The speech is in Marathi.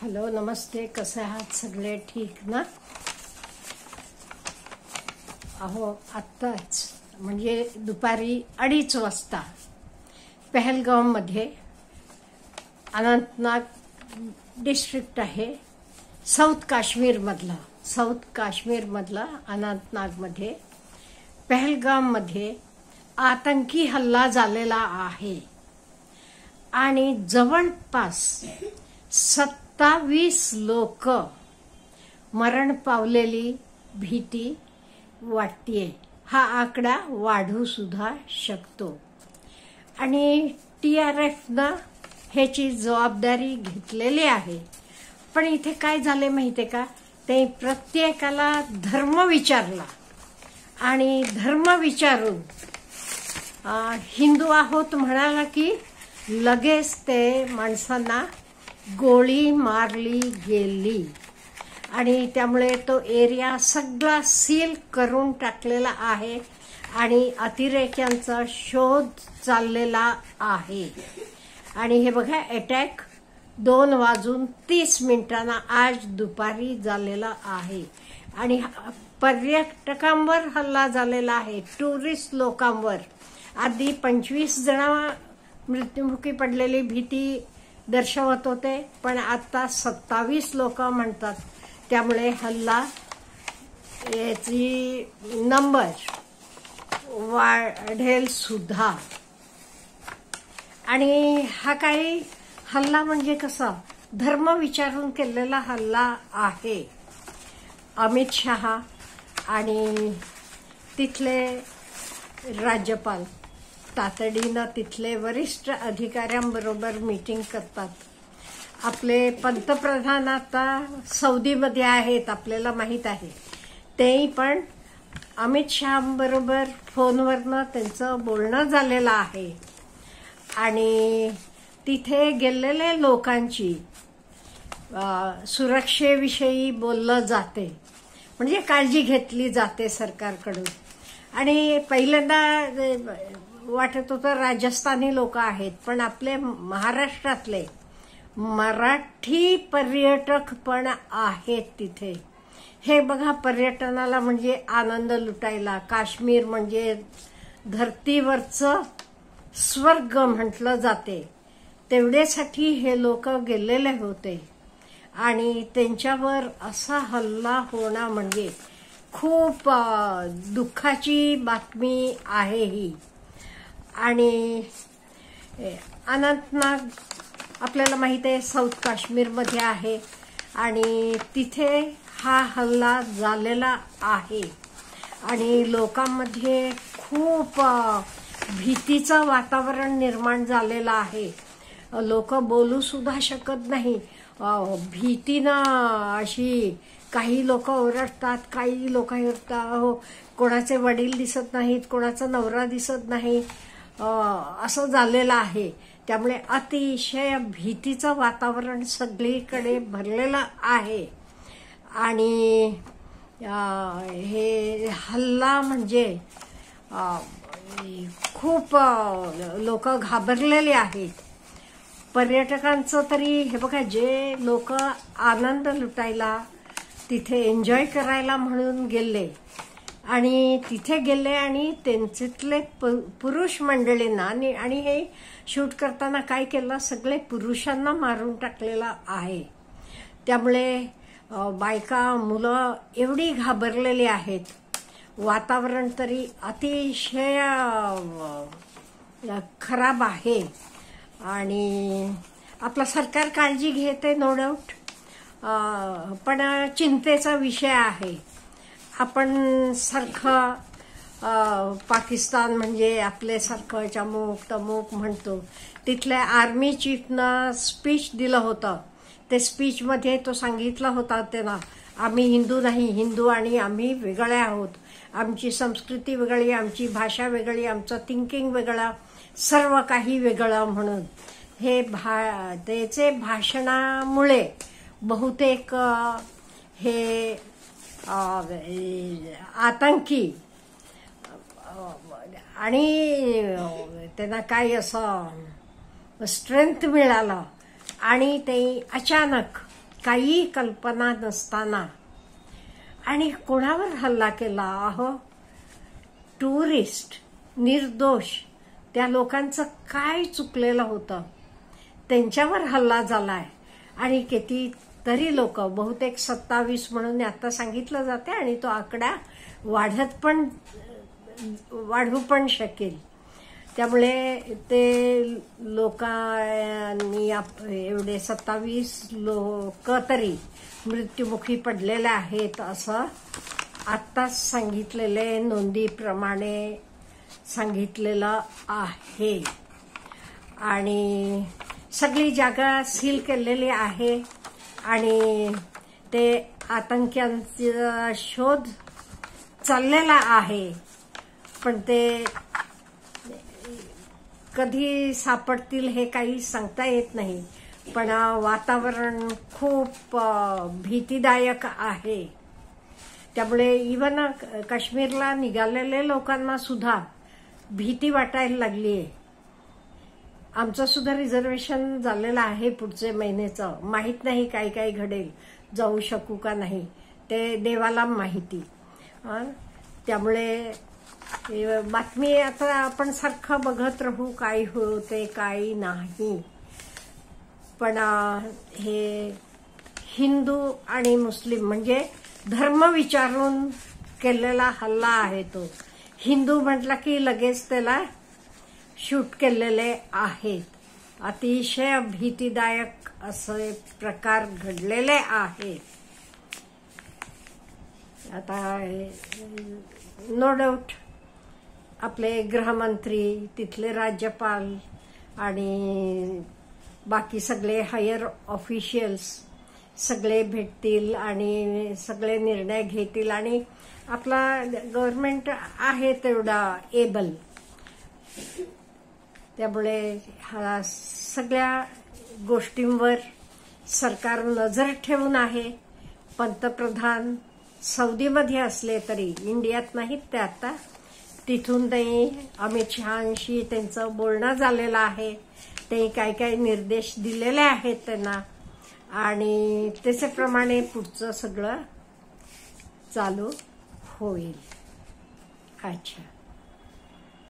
हॅलो नमस्ते, कसे आहात सगळे? ठीक ना? अहो आत्ताच म्हणजे दुपारी 2:30 वाजता पहलगाममध्ये, अनंतनाग डिस्ट्रिक्ट आहे, साऊथ काश्मीरमधला अनंतनागमध्ये पहलगाममध्ये आतंकी हल्ला झालेला आहे आणि जवळपास 27 लोक मरण पावलेली भीती वाटतेय. हा आकडा वाढू सुद्धा शकतो आणि TRFनं ह्याची जबाबदारी घेतलेली आहे. पण इथे काय झाले माहितीये का? ते प्रत्येकाला धर्म विचारला आणि धर्म विचारून हिंदू आहोत म्हणाला की लगेच ते माणसांना गोळी मारली गेली आणि त्यामुळे तो एरिया सगळा सील करून टाकलेला आहे आणि अतिरेक्यांचा शोध चाललेला आहे. आणि हे बघा, अटॅक 2:30 आज दुपारी झालेला आहे आणि पर्यटकांवर हल्ला झालेला आहे, टुरिस्ट लोकांवर. आधी 25 जण मृत्युमुखी पडलेली भीती दर्शवत होते, पण आता 27 लोक म्हणतात. त्यामुळे हल्ला याची नंबर वाढेल सुद्धा. आणि हा काही हल्ला म्हणजे कसा, धर्म विचारून केलेला हल्ला आहे. अमित शहा आणि तिथले राज्यपाल तातडीनं तिथले वरिष्ठ अधिकाऱ्यांबरोबर मीटिंग करतात. आपले पंतप्रधान आता सौदीमध्ये आहेत, आपल्याला माहित आहे. तेही पण अमित शहाबरोबर फोनवरनं त्यांचं बोलणं झालेलं आहे आणि तिथे गेलेले लोकांची सुरक्षेविषयी बोललं जाते, म्हणजे काळजी घेतली जाते सरकारकडून. आणि पहिल्यांदा वाटत होतं राजस्थानी लोक आहेत, पण आपले महाराष्ट्रातले मराठी पर्यटक पण आहेत तिथे. हे बघा, पर्यटनाला म्हणजे आनंद लुटायला काश्मीर म्हणजे धरतीवरचं स्वर्ग म्हटलं जाते, तेवढ्यासाठी हे लोक गेलेले होते आणि त्यांच्यावर असा हल्ला होणं म्हणजे खूप दुःखाची बातमी आहे ही. आणि अनंतनाग आपल्याला माहित आहे साऊथ काश्मीरमध्ये आहे आणि तिथे हा हल्ला झालेला आहे आणि लोकांमध्ये खूप भीतीचं वातावरण निर्माण झालेलं आहे. लोक बोलू सुद्धा शकत नाही भीतीनं. अशी काही लोक ओरडतात, काही लोक ओरडतात, कोणाचे वडील दिसत नाहीत, कोणाचा नवरा दिसत नाही, असं झालेलं आहे. त्यामुळे अतिशय भीतीचं वातावरण सगळीकडे भरलेलं आहे आणि हे हल्ला म्हणजे खूप लोक घाबरलेले आहेत. पर्यटकांचं तरी हे बघा, जे लोक आनंद लुटायला तिथे एन्जॉय करायला म्हणून गेले आणि तिथे गेले आणि त्यांच्यातले पुरुष मंडळींना आणि हे शूट करताना काय केलं, सगळे पुरुषांना मारून टाकलेलं आहे. त्यामुळे बायका मुलं एवढी घाबरलेली आहेत. वातावरण तरी अतिशय खराब आहे आणि आपलं सरकार काळजी घेते, नो डाऊट, पण चिंतेचा विषय आहे. आपण सारखं पाकिस्तान म्हणजे आपले सारखं चमूक तमूक म्हणतो. तिथल्या आर्मी चीफनं स्पीच दिलं होतं. ते स्पीचमध्ये तो सांगितला होता त्यांना, आम्ही हिंदू नाही, हिंदू आणि आम्ही वेगळे आहोत, आमची संस्कृती वेगळी, आमची भाषा वेगळी, आमचं थिंकिंग वेगळं, सर्व काही वेगळं म्हणून. हे त्याचे भाषणामुळे बहुतेक हे आतंकी आणि त्यांना काही असं स्ट्रेंथ मिळालं आणि ते अचानक काही कल्पना नसताना आणि कोणावर हल्ला केला? अहो, टुरिस्ट, निर्दोष, त्या लोकांचं काय चुकलेलं होतं त्यांच्यावर हल्ला झालाय. आणि कितीतरी लोक, बहुतेक 27 म्हणून आता सांगितलं जाते आणि तो आकडा वाढू पण शकेल. त्यामुळे ते लोकांनी एवढे 27 लोक तरी मृत्युमुखी पडलेले आहेत असं आत्ताच सांगितलेले नोंदीप्रमाणे सांगितलेलं आहे. आणि सगळी जागा सील केलेली आहे आणि ते आतंक्यांचा शोध चाललेला आहे. पण ते कधी सापडतील हे काही सांगता येत नाही. पण वातावरण खूप भीतीदायक आहे. त्यामुळे इवन काश्मीरला निघालेल्या लोकांना सुद्धा भीती वाटायला लागली आहे. आमचं सुद्धा रिझर्वेशन झालेलं आहे पुढच्या महिन्याचं. माहीत नाही काय काय घडेल, जाऊ शकू का नाही ते देवाला माहिती. त्यामुळे बातमी आता आपण सारखं बघत राहू काय होते काय नाही. पण हे हिंदू आणि मुस्लिम म्हणजे धर्म विचारून केलेला हल्ला आहे. तो हिंदू म्हटला की लगेच त्याला शूट केलेले आहेत. अतिशय भीतीदायक असे प्रकार घडलेले आहेत. आता नो डाऊट आपले गृहमंत्री, तिथले राज्यपाल आणि बाकी सगळे हायर ऑफिशियल्स सगळे भेटतील आणि सगळे निर्णय घेतील. आणि आपला गव्हर्नमेंट आहे तेवढा एबल. त्यामुळे ह्या सगळ्या गोष्टींवर सरकार नजर ठेवून आहे. पंतप्रधान सौदीमध्ये असले तरी इंडियात नाहीत ते आता. तिथून ते अमित शहांशी त्यांचं बोलणं झालेलं आहे. ते काय काय निर्देश दिलेले आहेत त्यांना आणि त्याच्याप्रमाणे पुढचं सगळं चालू होईल. अच्छा.